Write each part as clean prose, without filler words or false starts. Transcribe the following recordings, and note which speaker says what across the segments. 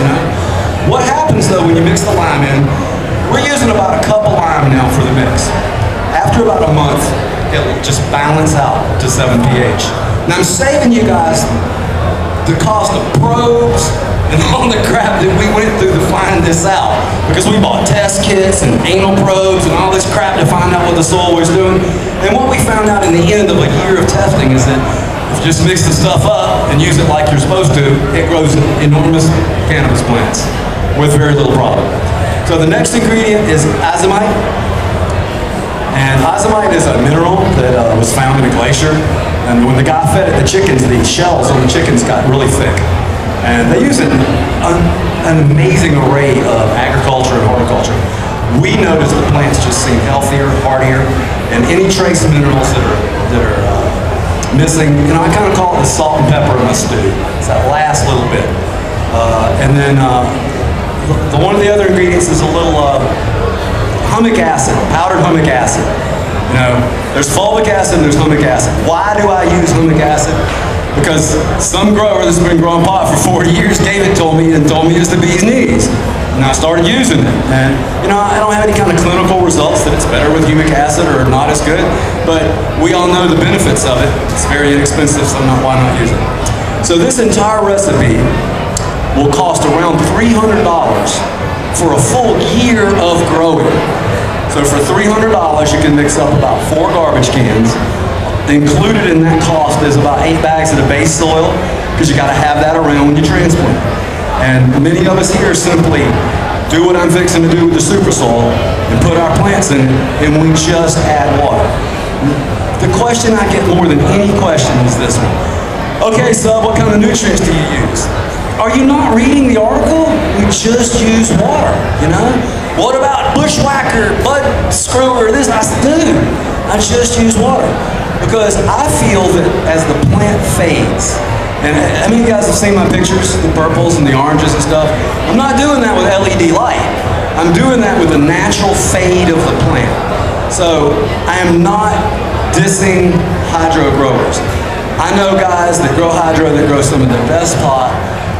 Speaker 1: you know? What happens though when you mix the lime in, we're using about a cup of lime now for the mix. After about a month, it'll just balance out to 7 pH. Now I'm saving you guys the cost of probes and all the crap that we went through to find this out, because we bought test kits and anal probes and all this crap to find out what the soil was doing. And what we found out in the end of a year of testing is that if you just mix the stuff up and use it like you're supposed to, it grows enormous cannabis plants with very little problem. So the next ingredient is azomite. And azomite is a mineral that was found in a glacier. And when the guy fed it the chickens, the shells on the chickens got really thick. And they use an amazing array of agriculture and horticulture. We notice the plants just seem healthier, hardier, and any trace minerals that are missing, you know, I kind of call it the salt and pepper in my stew. It's that last little bit. And then one of the other ingredients is a little humic acid, powdered humic acid. You know, there's fulvic acid and there's humic acid. Why do I use humic acid? Because some grower that's been growing pot for 40 years gave it to me and told me it's the bee's knees. And I started using it. And, you know, I don't have any kind of clinical results that it's better with humic acid or not as good, but we all know the benefits of it. It's very inexpensive, so why not use it? So this entire recipe will cost around $300 for a full year of growing. So for $300, you can mix up about 4 garbage cans. Included in that cost is about 8 bags of the base soil, because you got to have that around when you transplant. And many of us here simply do what I'm fixing to do with the super soil and put our plants in it, and we just add water. The question I get more than any question is this one. Okay, Sub, what kind of nutrients do you use? Are you not reading the article? We just use water, you know? What about bushwhacker, bud screwer, this? I said, dude, I just use water. Because I feel that as the plant fades, and I mean, you guys have seen my pictures, the purples and the oranges and stuff. I'm not doing that with LED light. I'm doing that with the natural fade of the plant. So I am not dissing hydro growers. I know guys that grow hydro that grow some of the best pot,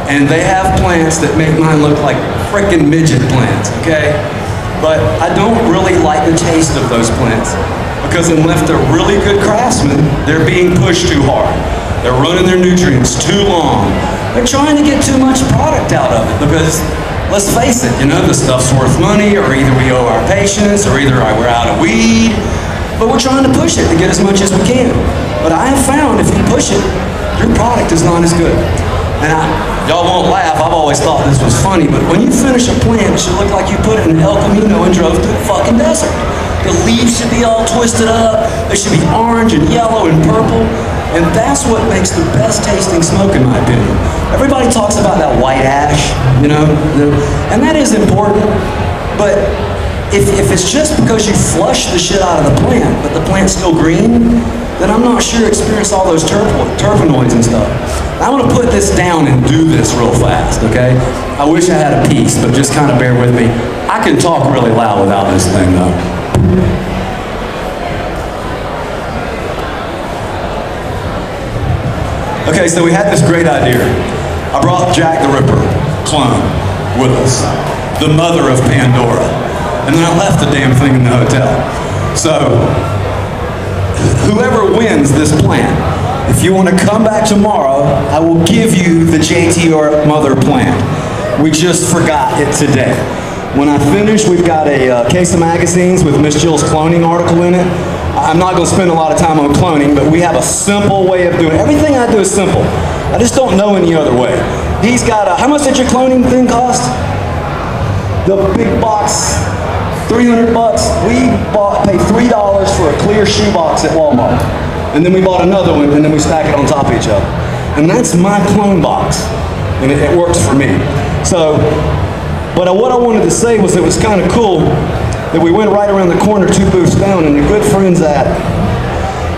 Speaker 1: and they have plants that make mine look like frickin' midget plants, okay? But I don't really like the taste of those plants. Because unless they're really good craftsmen, they're being pushed too hard. They're running their nutrients too long. They're trying to get too much product out of it, because let's face it, you know, the stuff's worth money, or either we owe our patients, or either we're out of weed, but we're trying to push it to get as much as we can. But I have found if you push it, your product is not as good. And y'all won't laugh, I've always thought this was funny, but when you finish a plant, it should look like you put it in El Camino and drove through the fucking desert. The leaves should be all twisted up. They should be orange and yellow and purple. And that's what makes the best tasting smoke, in my opinion. Everybody talks about that white ash, you know, and that is important. But if it's just because you flush the shit out of the plant, but the plant's still green, then I'm not sure you experience all those terpenoids and stuff. I want to put this down and do this real fast, okay? I wish I had a piece, but just kind of bear with me. I can talk really loud without this thing, though. Okay, so we had this great idea. I brought Jack the Ripper clone with us, the mother of Pandora, and then I left the damn thing in the hotel. So, whoever wins this plant, if you want to come back tomorrow, I will give you the JTR mother plant. We just forgot it today. When I finish, we've got a case of magazines with Miss Jill's cloning article in it. I'm not going to spend a lot of time on cloning, but we have a simple way of doing it. Everything I do is simple. I just don't know any other way. He's got a, how much did your cloning thing cost? The big box, 300 bucks. We paid $3 for a clear shoebox at Walmart. And then we bought another one, and then we stack it on top of each other. And that's my clone box, and it works for me. So, but what I wanted to say was it was kind of cool that we went right around the corner 2 booths down, and the good friends at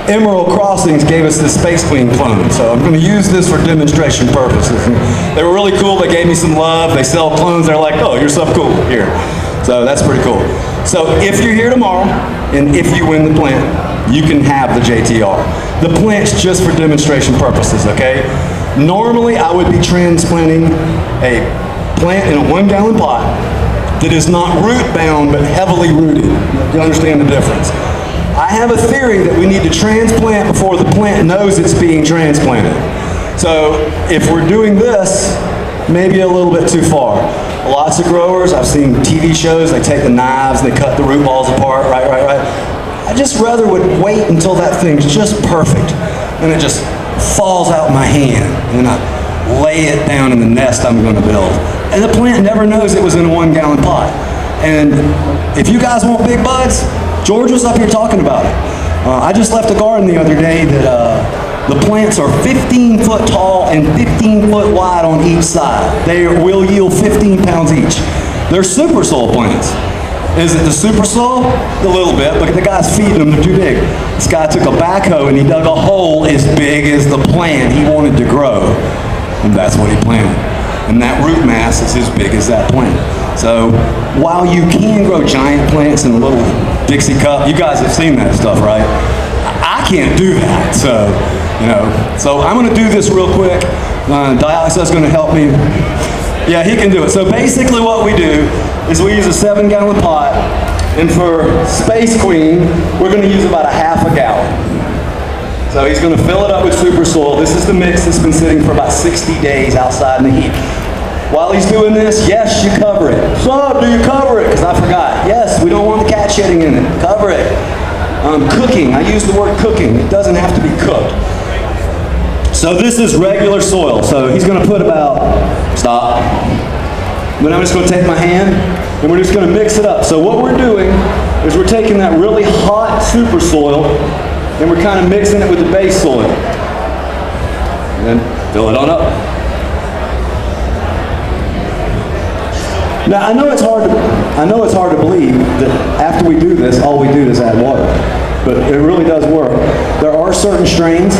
Speaker 1: Emerald Crossings gave us this Space Queen clone. So I'm going to use this for demonstration purposes. And they were really cool. They gave me some love. They sell clones. They're like, oh, you're Subcool here. So that's pretty cool. So if you're here tomorrow, and if you win the plant, you can have the JTR. The plant's just for demonstration purposes, okay? Normally, I would be transplanting a plant in a 1 gallon pot that is not root bound but heavily rooted. You understand the difference? I have a theory that we need to transplant before the plant knows it's being transplanted. So if we're doing this, maybe a little bit too far. Lots of growers, I've seen TV shows, they take the knives, they cut the root balls apart, right. I just rather would wait until that thing's just perfect and it just falls out my hand and I lay it down in the nest I'm going to build. And the plant never knows it was in a 1 gallon pot. And if you guys want big buds, George was up here talking about it. I just left a garden the other day that the plants are 15 foot tall and 15 foot wide on each side. They will yield 15 pounds each. They're super soil plants. Is it the super soil? A little bit. Look at the guys feeding them, they're too big. This guy took a backhoe and he dug a hole as big as the plant he wanted to grow. And that's what he planted. And that root mass is as big as that plant. So while you can grow giant plants in a little Dixie cup, you guys have seen that stuff, right? I can't do that, so, you know. So I'm gonna do this real quick. Dialysis is gonna help me. Yeah, he can do it. So basically what we do is we use a 7 gallon pot, and for Space Queen, we're gonna use about a ½ gallon. So he's gonna fill it up with super soil. This is the mix that's been sitting for about 60 days outside in the heat. While he's doing this, yes, you cover it. So, do you cover it? Because I forgot. Yes, we don't want the cat shitting in it. Cover it. Cooking, I use the word cooking. It doesn't have to be cooked. So this is regular soil. So he's gonna put about, stop. Then I'm just gonna take my hand and we're just gonna mix it up. So what we're doing is we're taking that really hot super soil and we're kind of mixing it with the base soil. And then fill it on up. Now I know it's hard to believe that after we do this, all we do is add water. But it really does work. There are certain strains,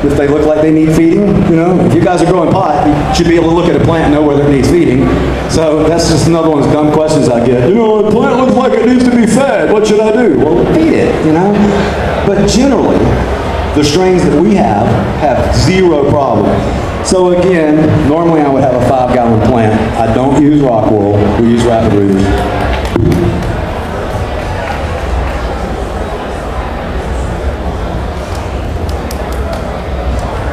Speaker 1: if they look like they need feeding, you know, if you guys are growing pot, you should be able to look at a plant and know whether it needs feeding. So that's just another one of those dumb questions I get. You know, the plant looks like it needs to be fed. What should I do? Well, feed it, you know. But generally, the strains that we have zero problem. So again, normally I would have a 5 gallon plant. I don't use rock wool, we use rapid rooters.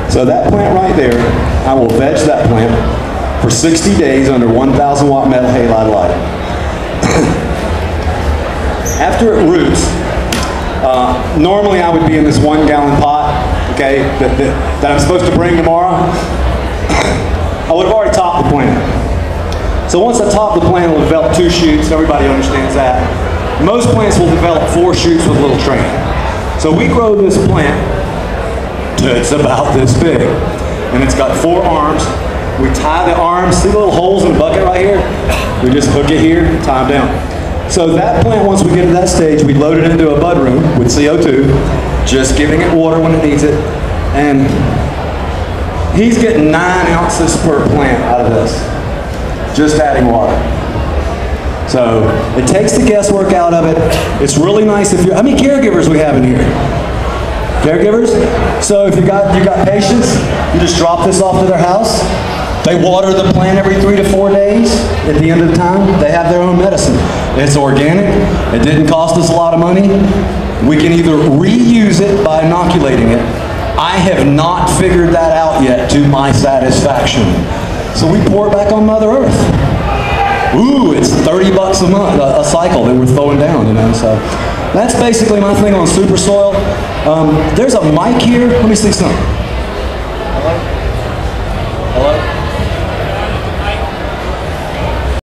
Speaker 1: So that plant right there, I will veg that plant for 60 days under 1,000 watt metal halide light. After it roots, normally I would be in this 1 gallon pot, okay, that I'm supposed to bring tomorrow. I would have already topped the plant. So once I top the plant, it'll develop 2 shoots. Everybody understands that. Most plants will develop 4 shoots with little training. So we grow this plant to it's about this big. And it's got 4 arms. We tie the arms, see the little holes in the bucket right here? We just hook it here, tie them down. So that plant, once we get to that stage, we load it into a bud room with CO2, just giving it water when it needs it. And he's getting 9 ounces per plant out of this, just adding water. So it takes the guesswork out of it. It's really nice if you're, how many caregivers we have in here? Caregivers? So if you got patients, you just drop this off to their house. They water the plant every 3 to 4 days. At the end of the time, they have their own medicine. It's organic. It didn't cost us a lot of money. We can either reuse it by inoculating it. I have not figured that out yet to my satisfaction. So we pour it back on Mother Earth. Ooh, it's 30 bucks a month, a cycle that we're throwing down, you know. So that's basically my thing on super soil. There's a mic here. Let me see something.